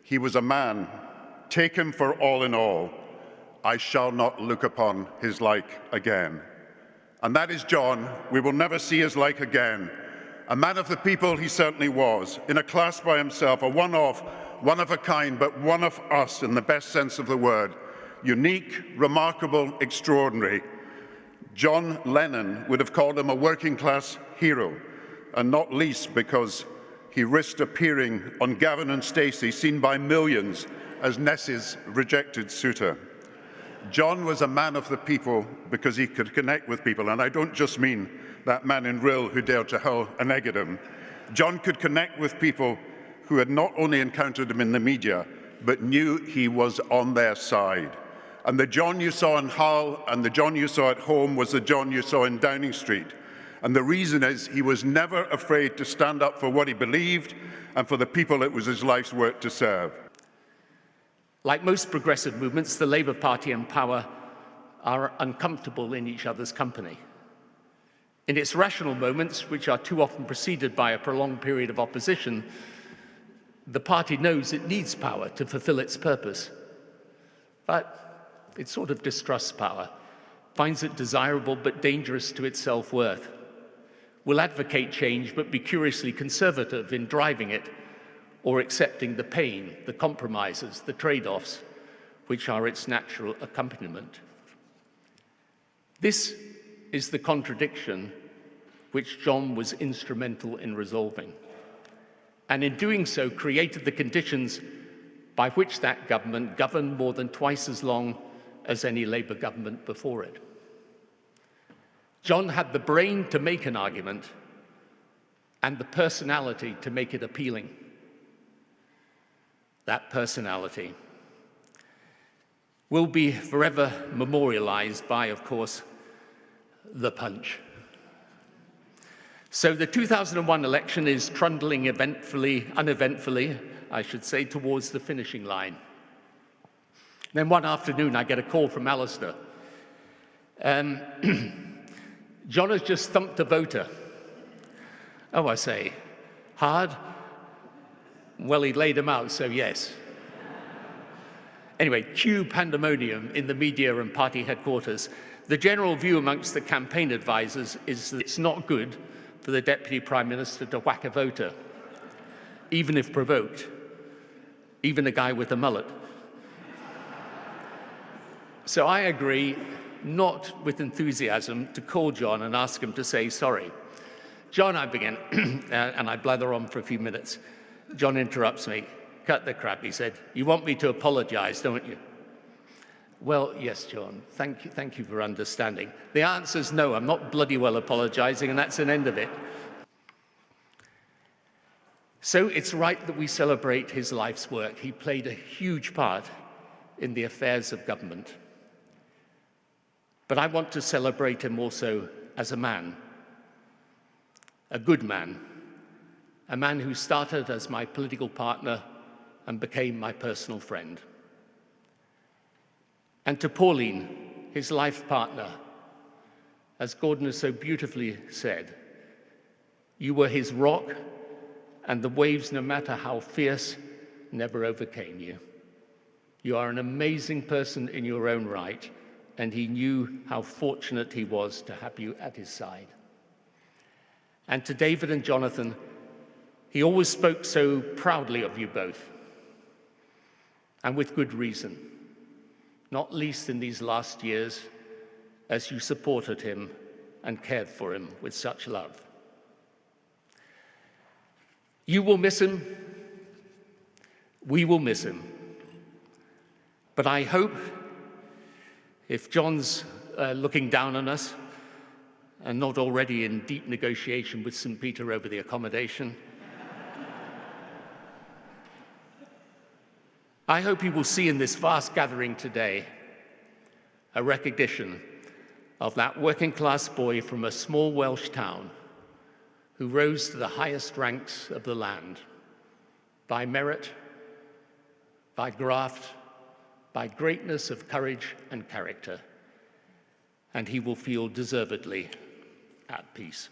He was a man, taken for all in all. I shall not look upon his like again. And that is John. We will never see his like again. A man of the people he certainly was, in a class by himself, a one-off, one of a kind, but one of us in the best sense of the word. Unique, remarkable, extraordinary. John Lennon would have called him a working-class hero, and not least because he risked appearing on Gavin and Stacey, seen by millions as Ness's rejected suitor. John was a man of the people because he could connect with people, and I don't just mean that man in Rill who dared to hurl an egg at him. John could connect with people who had not only encountered him in the media, but knew he was on their side. And the John you saw in Hull and the John you saw at home was the John you saw in Downing Street. And the reason is he was never afraid to stand up for what he believed and for the people it was his life's work to serve. Like most progressive movements, the Labour Party and power are uncomfortable in each other's company. In its rational moments, which are too often preceded by a prolonged period of opposition, the party knows it needs power to fulfill its purpose. But it sort of distrusts power, finds it desirable but dangerous to its self-worth, will advocate change but be curiously conservative in driving it or accepting the pain, the compromises, the trade-offs, which are its natural accompaniment. This is the contradiction which John was instrumental in resolving, and in doing so created the conditions by which that government governed more than twice as long as any Labour government before it. John had the brain to make an argument and the personality to make it appealing. That personality will be forever memorialized by, of course, the punch. So the 2001 election is trundling uneventfully, I should say, towards the finishing line. Then one afternoon, I get a call from Alastair. John has just thumped a voter. Oh, I say, hard? Well, he'd laid him out, so yes. Anyway, cue pandemonium in the media and party headquarters. The general view amongst the campaign advisors is that it's not good for the Deputy Prime Minister to whack a voter, even if provoked, even a guy with a mullet. So I agree, not with enthusiasm, to call John and ask him to say sorry. John, I begin, and I blather on for a few minutes. John interrupts me. Cut the crap, he said. You want me to apologize, don't you? Well, yes, John. Thank you for understanding. The answer's no, I'm not bloody well apologizing, and that's an end of it. So it's right that we celebrate his life's work. He played a huge part in the affairs of government. But I want to celebrate him also as a man, a good man, a man who started as my political partner and became my personal friend. And to Pauline, his life partner, as Gordon has so beautifully said, you were his rock, and the waves, no matter how fierce, never overcame you. You are an amazing person in your own right, and he knew how fortunate he was to have you at his side. And to David and Jonathan, he always spoke so proudly of you both, and with good reason, not least in these last years as you supported him and cared for him with such love. You will miss him. We will miss him. But I hope, if John's looking down on us and not already in deep negotiation with St. Peter over the accommodation, I hope he will see in this vast gathering today a recognition of that working-class boy from a small Welsh town who rose to the highest ranks of the land by merit, by graft, by greatness of courage and character, and he will feel deservedly at peace.